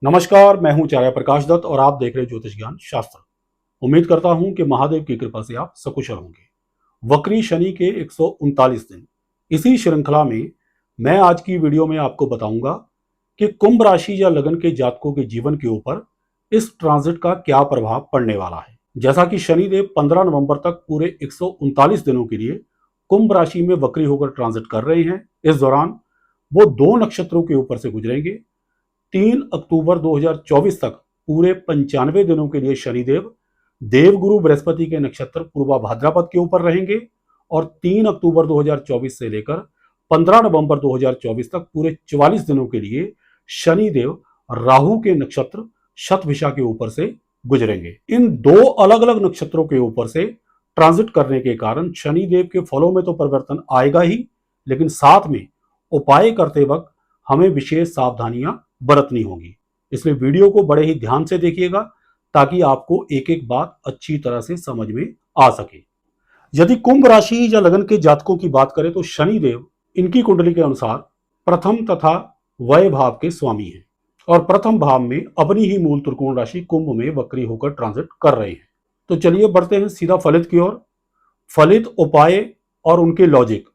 नमस्कार, मैं हूं आचार्य प्रकाश दत्त और आप देख रहे ज्योतिष ज्ञान शास्त्र। उम्मीद करता हूं कि महादेव की कृपा से आप सकुशल होंगे। वक्री शनि के 139 दिन, इसी श्रृंखला में मैं आज की वीडियो में आपको बताऊंगा कि कुंभ राशि या लगन के जातकों के जीवन के ऊपर इस ट्रांजिट का क्या प्रभाव पड़ने वाला है। जैसा कि शनिदेव 15 नवंबर तक पूरे 139 दिनों के लिए कुंभ राशि में वक्री होकर ट्रांजिट कर रहे हैं। इस दौरान वो 2 नक्षत्रों के ऊपर से गुजरेंगे। 3 अक्टूबर 2024 तक पूरे 95 दिनों के लिए शनिदेव देवगुरु बृहस्पति के नक्षत्र पूर्वा भाद्रपद के ऊपर रहेंगे और 3 अक्टूबर 2024 से लेकर 15 नवंबर 2024 तक पूरे 44 दिनों के लिए शनिदेव राहु के नक्षत्र शतभिषा के ऊपर से गुजरेंगे। इन 2 अलग अलग नक्षत्रों के ऊपर से ट्रांजिट करने के कारण शनिदेव के फलों में तो परिवर्तन आएगा ही, लेकिन साथ में उपाय करते वक्त हमें विशेष सावधानियां बरतनी होगी। इसलिए वीडियो को बड़े ही ध्यान से देखिएगा ताकि आपको एक एक बात अच्छी तरह से समझ में आ सके। यदि कुंभ राशि या लगन के जातकों की बात करें तो शनिदेव इनकी कुंडली के अनुसार प्रथम तथा वय भाव के स्वामी हैं और प्रथम भाव में अपनी ही मूल त्रिकोण राशि कुंभ में वक्री होकर ट्रांजिट कर रहे हैं। तो चलिए बढ़ते हैं सीधा फलित की ओर। फलित, उपाय और उनके लॉजिक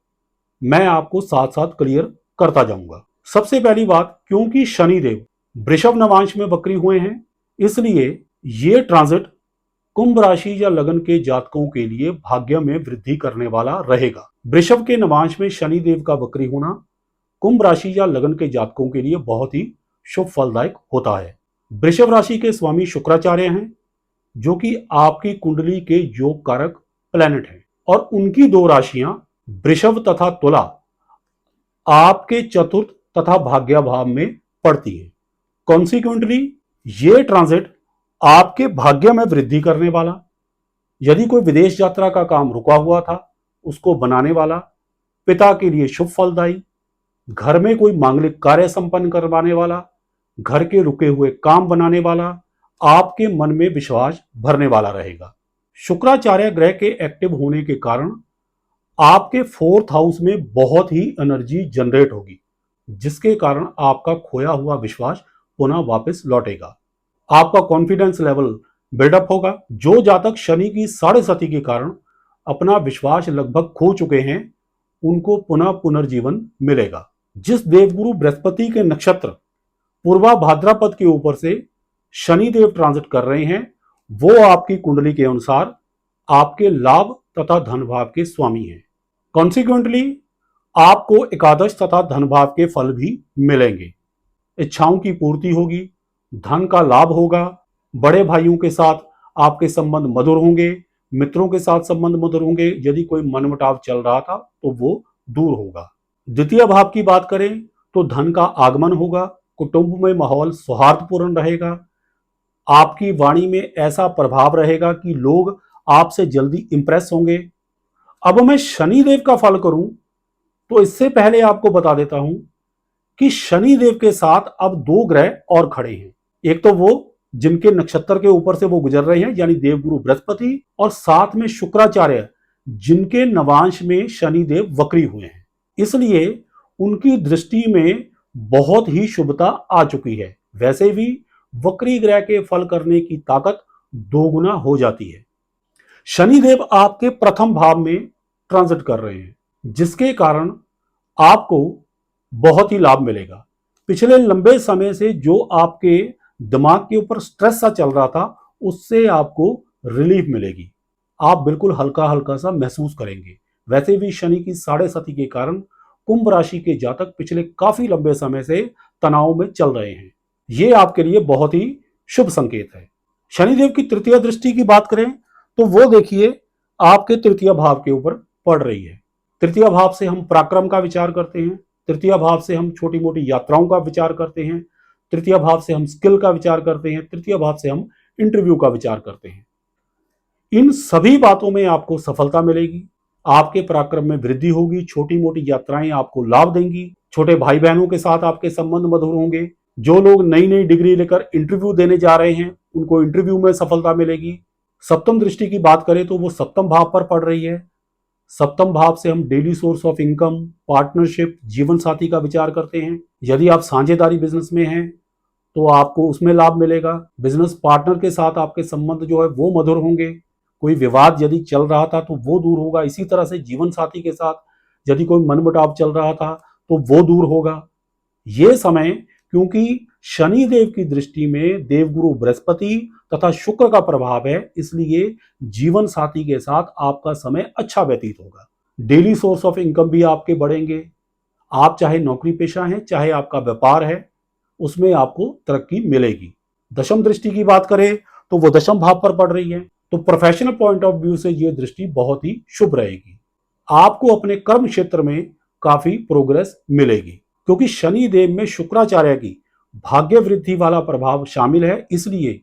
मैं आपको साथ साथ क्लियर करता जाऊंगा। सबसे पहली बात, क्योंकि शनिदेव वृषभ नवांश में वक्री हुए हैं, इसलिए ये ट्रांजिट कुंभ राशि या लगन के जातकों के लिए भाग्य में वृद्धि करने वाला रहेगा। वृषभ के नवांश में शनिदेव का वक्री होना कुंभ राशि या लगन के जातकों के लिए बहुत ही शुभ फलदायक होता है। वृषभ राशि के स्वामी शुक्राचार्य हैं, जो कि आपकी कुंडली के योग कारक प्लैनेट हैं और उनकी 2 राशियां वृषभ तथा तुला आपके चतुर्थ तथा भाग्य भाव में पड़ती है। कॉन्सिक्वेंटली ये ट्रांजिट आपके भाग्य में वृद्धि करने वाला, यदि कोई विदेश यात्रा का काम रुका हुआ था उसको बनाने वाला, पिता के लिए शुभ फलदायी, घर में कोई मांगलिक कार्य संपन्न करवाने वाला, घर के रुके हुए काम बनाने वाला, आपके मन में विश्वास भरने वाला रहेगा। शुक्राचार्य ग्रह के एक्टिव होने के कारण आपके 4th हाउस में बहुत ही एनर्जी जनरेट होगी, जिसके कारण आपका खोया हुआ विश्वास पुनः वापस लौटेगा। आपका कॉन्फिडेंस लेवल बिल्डअप होगा। जो जातक शनि की 7.5 के कारण अपना विश्वास लगभग खो चुके हैं, उनको पुनः पुनर्जीवन मिलेगा। जिस देवगुरु बृहस्पति के नक्षत्र पूर्वा भाद्रपद के ऊपर से शनिदेव ट्रांजिट कर रहे हैं, वो आपकी कुंडली के अनुसार आपके लाभ तथा धन भाव के स्वामी हैं। कॉन्सिक्वेंटली आपको एकादश तथा धन भाव के फल भी मिलेंगे। इच्छाओं की पूर्ति होगी, धन का लाभ होगा, बड़े भाइयों के साथ आपके संबंध मधुर होंगे, मित्रों के साथ संबंध मधुर होंगे। यदि कोई मनमुटाव चल रहा था तो वो दूर होगा। द्वितीय भाव की बात करें तो धन का आगमन होगा, कुटुंब में माहौल सौहार्दपूर्ण रहेगा, आपकी वाणी में ऐसा प्रभाव रहेगा कि लोग आपसे जल्दी इंप्रेस होंगे। अब मैं शनिदेव का फल करूं तो इससे पहले आपको बता देता हूं कि शनिदेव के साथ अब 2 ग्रह और खड़े हैं। एक तो वो जिनके नक्षत्र के ऊपर से वो गुजर रहे हैं यानी देवगुरु बृहस्पति, और साथ में शुक्राचार्य जिनके नवांश में शनिदेव वक्री हुए हैं। इसलिए उनकी दृष्टि में बहुत ही शुभता आ चुकी है। वैसे भी वक्री ग्रह के फल करने की ताकत 2 गुना हो जाती है। शनिदेव आपके प्रथम भाव में ट्रांजिट कर रहे हैं, जिसके कारण आपको बहुत ही लाभ मिलेगा। पिछले लंबे समय से जो आपके दिमाग के ऊपर स्ट्रेस सा चल रहा था, उससे आपको रिलीफ मिलेगी। आप बिल्कुल हल्का हल्का सा महसूस करेंगे। वैसे भी शनि की 7.5 के कारण कुंभ राशि के जातक पिछले काफी लंबे समय से तनाव में चल रहे हैं। ये आपके लिए बहुत ही शुभ संकेत है। शनिदेव की तृतीय दृष्टि की बात करें तो वो देखिए आपके तृतीय भाव के ऊपर पड़ रही है। तृतीय भाव से हम पराक्रम का विचार करते हैं, तृतीय भाव से हम छोटी मोटी यात्राओं का विचार करते हैं, तृतीय भाव से हम स्किल का विचार करते हैं, तृतीय भाव से हम इंटरव्यू का विचार करते हैं। इन सभी बातों में आपको सफलता मिलेगी, आपके पराक्रम में वृद्धि होगी, छोटी मोटी यात्राएं आपको लाभ देंगी, छोटे भाई बहनों के साथ आपके संबंध मधुर होंगे। जो लोग नई नई डिग्री लेकर इंटरव्यू देने जा रहे हैं, उनको इंटरव्यू में सफलता मिलेगी। सप्तम दृष्टि की बात करें तो वो सप्तम भाव पर पड़ रही है। सप्तम भाव से हम daily source of income, partnership, जीवन साथी का विचार करते हैं। यदि आप साझेदारी बिजनेस में हैं तो आपको उसमें लाभ मिलेगा। बिजनेस पार्टनर के साथ आपके संबंध जो है वो मधुर होंगे। कोई विवाद यदि चल रहा था तो वो दूर होगा। इसी तरह से जीवन साथी के साथ यदि कोई मनमुटाव चल रहा था तो वो दूर होगा। ये समय, क्योंकि शनि देव की दृष्टि में देवगुरु बृहस्पति तथा शुक्र का प्रभाव है, इसलिए जीवन साथी के साथ आपका समय अच्छा व्यतीत होगा। डेली सोर्स ऑफ इनकम भी आपके बढ़ेंगे। आप चाहे नौकरी पेशा हैं, चाहे आपका व्यापार है, उसमें आपको तरक्की मिलेगी। दशम दृष्टि की बात करें तो वो दशम भाव पर पड़ रही है, तो प्रोफेशनल पॉइंट ऑफ व्यू से ये दृष्टि बहुत ही शुभ रहेगी। आपको अपने कर्म क्षेत्र में काफी प्रोग्रेस मिलेगी, क्योंकि शनि देव में शुक्राचार्य की भाग्य वृद्धि वाला प्रभाव शामिल है। इसलिए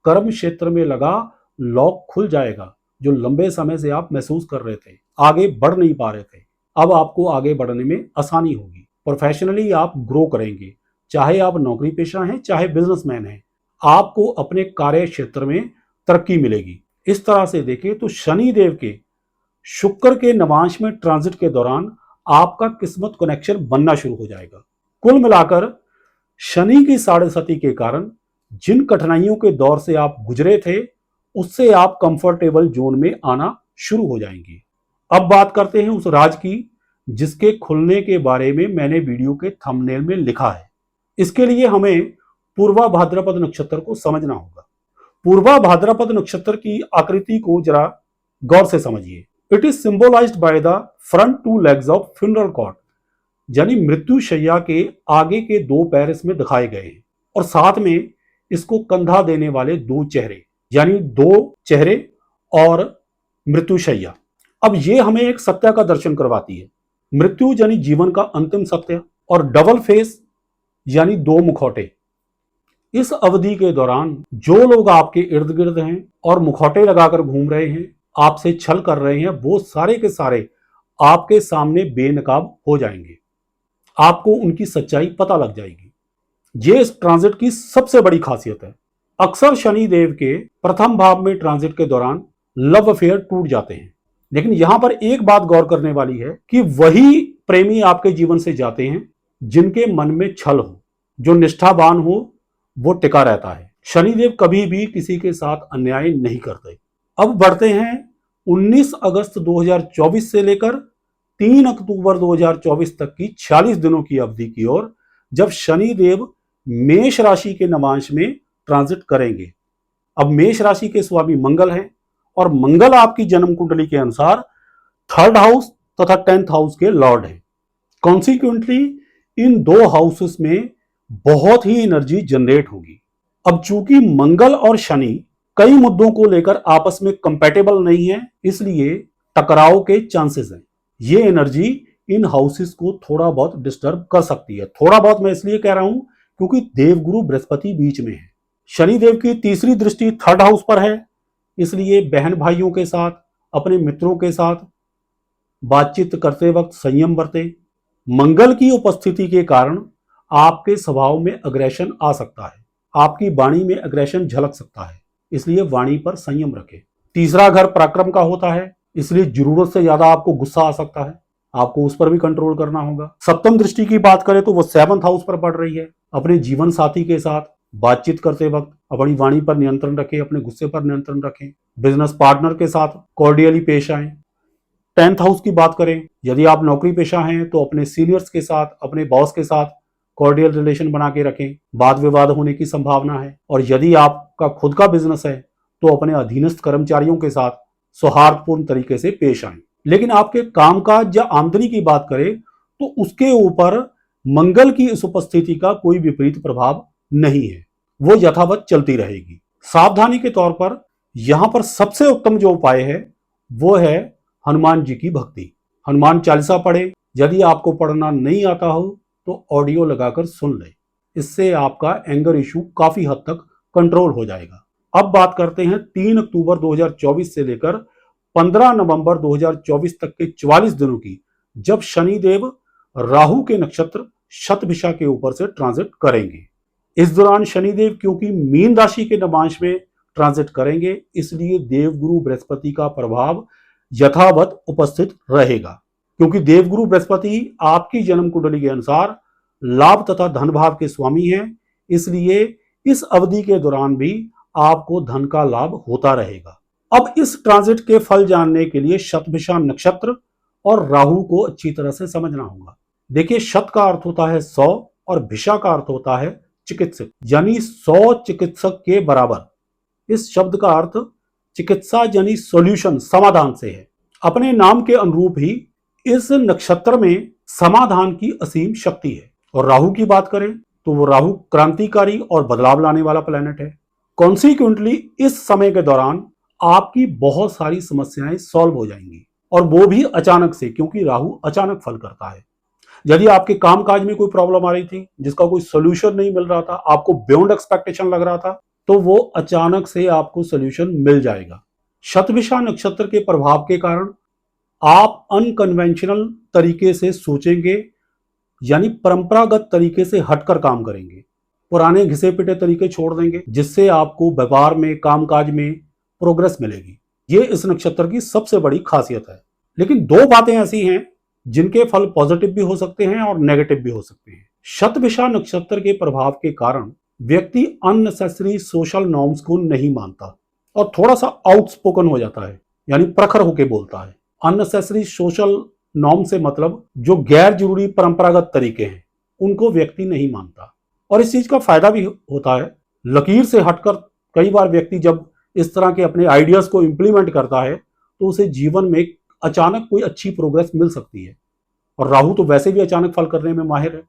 कर्म क्षेत्र में लगा लॉक खुल जाएगा। जो लंबे समय से आप महसूस कर रहे थे, आगे बढ़ नहीं पा रहे थे, अब आपको आगे बढ़ने में आसानी होगी। प्रोफेशनली आप ग्रो करेंगे। चाहे आप नौकरी पेशा हैं, चाहे बिजनेसमैन हैं, आपको अपने कार्य क्षेत्र में तरक्की मिलेगी। इस तरह से देखें तो शनि देव के शुक्र के नवांश में ट्रांजिट के दौरान आपका किस्मत कनेक्शन बनना शुरू हो जाएगा। कुल मिलाकर शनि की साढ़े सती के कारण जिन कठिनाइयों के दौर से आप गुजरे थे, उससे आप कंफर्टेबल जोन में आना शुरू हो जाएंगे। अब बात करते हैं उस राज की जिसके खुलने के बारे में मैंने वीडियो के थंबनेल में लिखा है। इसके लिए हमें पूर्वा भाद्रपद नक्षत्र को समझना होगा। पूर्वा भाद्रपद नक्षत्र की आकृति को जरा गौर से समझिए। It is symbolised by the front two legs of funeral cot, यानी मृत्यु शैया के आगे के दो पैर इसमें दिखाए गए हैं, और साथ में इसको कंधा देने वाले दो चेहरे, यानी दो चेहरे और मृत्यु शैया। अब ये हमें एक सत्य का दर्शन करवाती है। मृत्यु यानी जीवन का अंतिम सत्य, और डबल फेस यानी दो मुखौटे। इस अवधि के दौरान जो लोग आपके इर्द गिर्द हैं और मुखौटे लगाकर घूम रहे हैं, आपसे छल कर रहे हैं, वो सारे के सारे आपके सामने बेनकाब हो जाएंगे। आपको उनकी सच्चाई पता लग जाएगी। ये इस ट्रांजिट की सबसे बड़ी खासियत है। अक्सर शनि देव के प्रथम भाव में ट्रांजिट के दौरान लव अफेयर टूट जाते हैं, लेकिन यहां पर एक बात गौर करने वाली है कि वही प्रेमी आपके जीवन से जाते हैं जिनके मन में छल हो, जो निष्ठावान हो, वो टिका रहता है। शनिदेव कभी भी किसी के साथ अन्याय नहीं करते। अब बढ़ते हैं 19 अगस्त 2024 से लेकर 3 अक्टूबर 2024 तक की 46 दिनों की अवधि की ओर, जब शनिदेव मेष राशि के नवांश में ट्रांजिट करेंगे। अब मेष राशि के स्वामी मंगल हैं, और मंगल आपकी जन्म कुंडली के अनुसार 3rd हाउस तथा 10th हाउस के लॉर्ड हैं। कॉन्सिक्वेंटली इन दो हाउसेस में बहुत ही एनर्जी जनरेट होगी। अब चूंकि मंगल और शनि कई मुद्दों को लेकर आपस में कंपैटिबल नहीं है, इसलिए टकराव के चांसेस हैं। ये एनर्जी इन हाउसेस को थोड़ा बहुत डिस्टर्ब कर सकती है। थोड़ा बहुत मैं इसलिए कह रहा हूं क्योंकि देवगुरु बृहस्पति बीच में है। शनिदेव की तीसरी दृष्टि 3rd हाउस पर है, इसलिए बहन भाइयों के साथ, अपने मित्रों के साथ बातचीत करते वक्त संयम बरतें। मंगल की उपस्थिति के कारण आपके स्वभाव में अग्रेशन आ सकता है, आपकी वाणी में अग्रेशन झलक सकता है, इसलिए वाणी पर संयम रखें। तीसरा घर पराक्रम का होता है, इसलिए जरूरत से ज्यादा आपको गुस्सा आ सकता है, आपको उस पर भी कंट्रोल करना होगा। सप्तम दृष्टि की बात करें तो वो 7th हाउस पर पड़ रही है। अपने जीवन साथी के साथ बातचीत करते वक्त अपनी वाणी पर नियंत्रण रखें, अपने गुस्से पर नियंत्रण रखें। बिजनेस पार्टनर के साथ कॉर्डियली पेश आए। 10th हाउस की बात करें, यदि आप नौकरी पेशा हैं तो अपने सीनियर्स के साथ, अपने बॉस के साथ कॉर्डियल रिलेशन बना के रखें, वाद विवाद होने की संभावना है। और यदि आपका खुद का बिजनेस है तो अपने अधीनस्थ कर्मचारियों के साथ सौहार्दपूर्ण तरीके से पेश आए। लेकिन आपके कामकाज या आमदनी की बात करें तो उसके ऊपर मंगल की इस उपस्थिति का कोई विपरीत प्रभाव नहीं है, वो यथावत चलती रहेगी। सावधानी के तौर पर यहां पर सबसे उत्तम जो उपाय है वो है हनुमान जी की भक्ति। हनुमान चालीसा पढ़े। यदि आपको पढ़ना नहीं आता हो तो ऑडियो लगाकर सुन ले, इससे आपका एंगर इशू काफी हद तक कंट्रोल हो जाएगा। अब बात करते हैं 3 अक्टूबर 2024 से लेकर 15 नवंबर 2024 तक के 44 दिनों की, जब शनिदेव राहु के नक्षत्र शतभिषा के ऊपर से ट्रांजिट करेंगे। इस दौरान शनिदेव क्योंकि मीन राशि के नवांश में ट्रांजिट करेंगे, इसलिए देवगुरु बृहस्पति का प्रभाव यथावत उपस्थित रहेगा। क्योंकि देवगुरु बृहस्पति आपकी जन्म कुंडली के अनुसार लाभ तथा धन भाव के स्वामी हैं, इसलिए इस अवधि के दौरान भी आपको धन का लाभ होता रहेगा। अब इस ट्रांजिट के फल जानने के लिए शतभिषा नक्षत्र और राहु को अच्छी तरह से समझना होगा। देखिए, शत का अर्थ होता है 100 और भिषा का अर्थ होता है चिकित्सक, यानी 100 चिकित्सक के बराबर। इस शब्द का अर्थ चिकित्सा यानी सॉल्यूशन, समाधान से है। अपने नाम के अनुरूप ही इस नक्षत्र में समाधान की असीम शक्ति है। और राहु की बात करें तो वो राहु क्रांतिकारी और बदलाव लाने वाला प्लेनेट है। कॉन्सिक्वेंटली इस समय के दौरान आपकी बहुत सारी समस्याएं सॉल्व हो जाएंगी, और वो भी अचानक से, क्योंकि राहु अचानक फल करता है। यदि आपके कामकाज में कोई प्रॉब्लम आ रही थी जिसका कोई सोल्यूशन नहीं मिल रहा था, आपको बियॉन्ड एक्सपेक्टेशन लग रहा था, तो वो अचानक से आपको सोल्यूशन मिल जाएगा। शतभिषा नक्षत्र के प्रभाव के कारण आप अनकन्वेंशनल तरीके से सोचेंगे, यानी परंपरागत तरीके से हटकर काम करेंगे। पुराने घिसे पिटे तरीके छोड़ देंगे, जिससे आपको व्यापार में, कामकाज में प्रोग्रेस मिलेगी। ये इस नक्षत्र की सबसे बड़ी खासियत है। लेकिन दो बातें ऐसी हैं जिनके फल पॉजिटिव भी हो सकते हैं और नेगेटिव भी हो सकते हैं। शतभिषा नक्षत्र के प्रभाव के कारण व्यक्ति अननेसेसरी सोशल नॉर्म्स को नहीं मानता और थोड़ा सा आउटस्पोकन हो जाता है, यानी प्रखर होकर बोलता है। अननेसेसरी सोशल नॉर्म से मतलब जो गैर जरूरी परंपरागत तरीके हैं, उनको व्यक्ति नहीं मानता, और इस चीज का फायदा भी होता है। लकीर से हटकर कई बार व्यक्ति जब इस तरह के अपने आइडियाज को इंप्लीमेंट करता है तो उसे जीवन में अचानक कोई अच्छी प्रोग्रेस मिल सकती है। और राहु तो वैसे भी अचानक फल करने में माहिर है,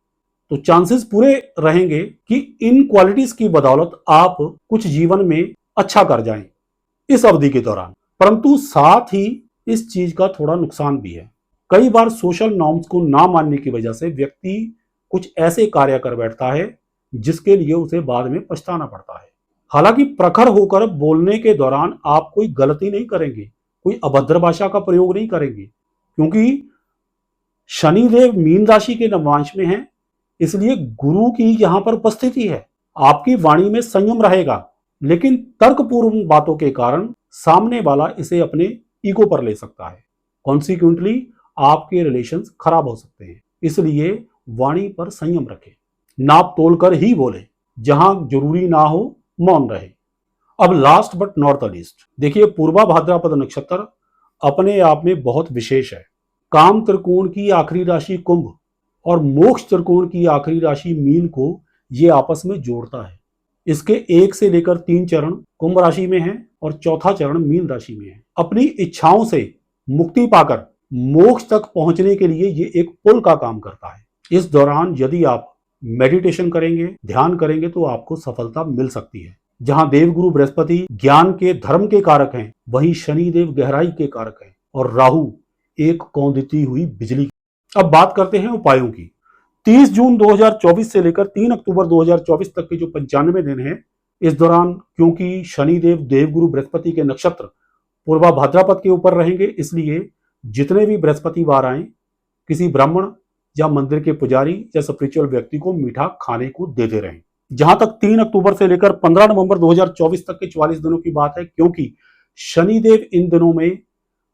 तो चांसेस पूरे रहेंगे कि इन क्वालिटीज की बदौलत आप कुछ जीवन में अच्छा कर जाएं इस अवधि के दौरान। परंतु साथ ही इस चीज का थोड़ा नुकसान भी है। कई बार सोशल नॉर्म्स को ना मानने की वजह से व्यक्ति कुछ ऐसे कार्य कर बैठता है जिसके लिए उसे बाद में पछताना पड़ता है। हालांकि प्रखर होकर बोलने के दौरान आप कोई गलती नहीं करेंगे, कोई अभद्र भाषा का प्रयोग नहीं करेंगे, क्योंकि शनिदेव मीन राशि के नवांश में है, इसलिए गुरु की यहां पर उपस्थिति है। आपकी वाणी में संयम रहेगा, लेकिन तर्कपूर्ण बातों के कारण सामने वाला इसे अपने ईगो पर ले सकता है। कॉन्सिक्वेंटली आपके रिलेशंस खराब हो सकते हैं, इसलिए वाणी पर संयम रखें, नाप तोल कर ही बोले, जहां जरूरी ना हो मौन रहे। अब last but not the least, देखिए, पूर्वा भाद्रपद नक्षत्र अपने आप में बहुत विशेष है। काम त्रिकोण की आखिरी राशि कुंभ और मोक्ष त्रिकोण की आखिरी राशि मीन को ये आपस में जोड़ता है। इसके 1 से लेकर 3 चरण कुंभ राशि में है और चौथा चरण मीन राशि में है। अपनी इच्छाओं से मुक्ति पाकर मोक्ष तक पहुंचने के लिए ये एक पुल का काम करता है। इस दौरान यदि आप मेडिटेशन करेंगे, ध्यान करेंगे, तो आपको सफलता मिल सकती है। जहां देवगुरु बृहस्पति ज्ञान के, धर्म के कारक हैं, वहीं शनिदेव गहराई के कारक हैं और राहु एक कौंधती हुई बिजली। अब बात करते हैं उपायों की। 30 जून 2024 से लेकर 3 अक्टूबर 2024 तक के जो 95 दिन हैं, इस दौरान क्योंकि शनिदेव देवगुरु बृहस्पति के नक्षत्र पूर्वा भाद्रपद के ऊपर रहेंगे, इसलिए जितने भी बृहस्पतिवार आए, किसी ब्राह्मण या मंदिर के पुजारी या स्पिरिचुअल व्यक्ति को मीठा खाने को देते रहें। जहां तक 3 अक्टूबर से लेकर 15 नवंबर 2024 तक के 44 दिनों की बात है, क्योंकि शनिदेव इन दिनों में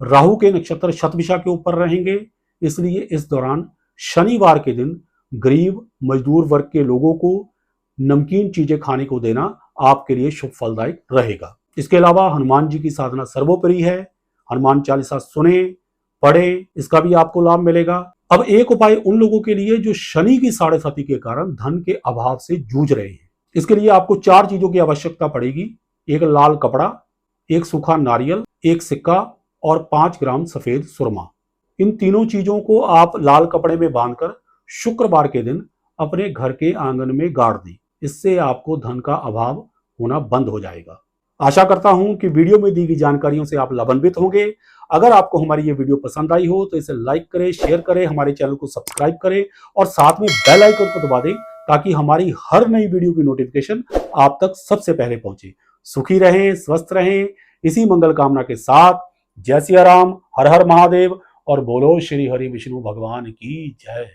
राहु के नक्षत्र शतभिषा के ऊपर रहेंगे, इसलिए इस दौरान शनिवार के दिन गरीब मजदूर वर्ग के लोगों को नमकीन चीजें खाने को देना आपके लिए शुभ फलदायक रहेगा। इसके अलावा हनुमान जी की साधना सर्वोपरि है। हनुमान चालीसा सुने, पढ़े, इसका भी आपको लाभ मिलेगा। अब एक उपाय उन लोगों के लिए जो शनि की साढ़े साती के कारण धन के अभाव से जूझ रहे हैं। इसके लिए आपको 4 चीजों की आवश्यकता पड़ेगी। एक लाल कपड़ा, एक सूखा नारियल, एक सिक्का और 5 ग्राम सफेद सुरमा। इन तीनों चीजों को आप लाल कपड़े में बांधकर शुक्रवार के दिन अपने घर के आंगन में गाड़ दें। इससे आपको धन का अभाव होना बंद हो जाएगा। आशा करता हूं कि वीडियो में दी गई जानकारियों से आप लाभान्वित होंगे। अगर आपको हमारी ये वीडियो पसंद आई हो तो इसे लाइक करें, शेयर करें, हमारे चैनल को सब्सक्राइब करें और साथ में बेल आइकन को दबा दें ताकि हमारी हर नई वीडियो की नोटिफिकेशन आप तक सबसे पहले पहुंचे। सुखी रहें, स्वस्थ रहें, इसी मंगल कामना के साथ जय सिया राम, हर हर महादेव और बोलो श्री हरि विष्णु भगवान की जय।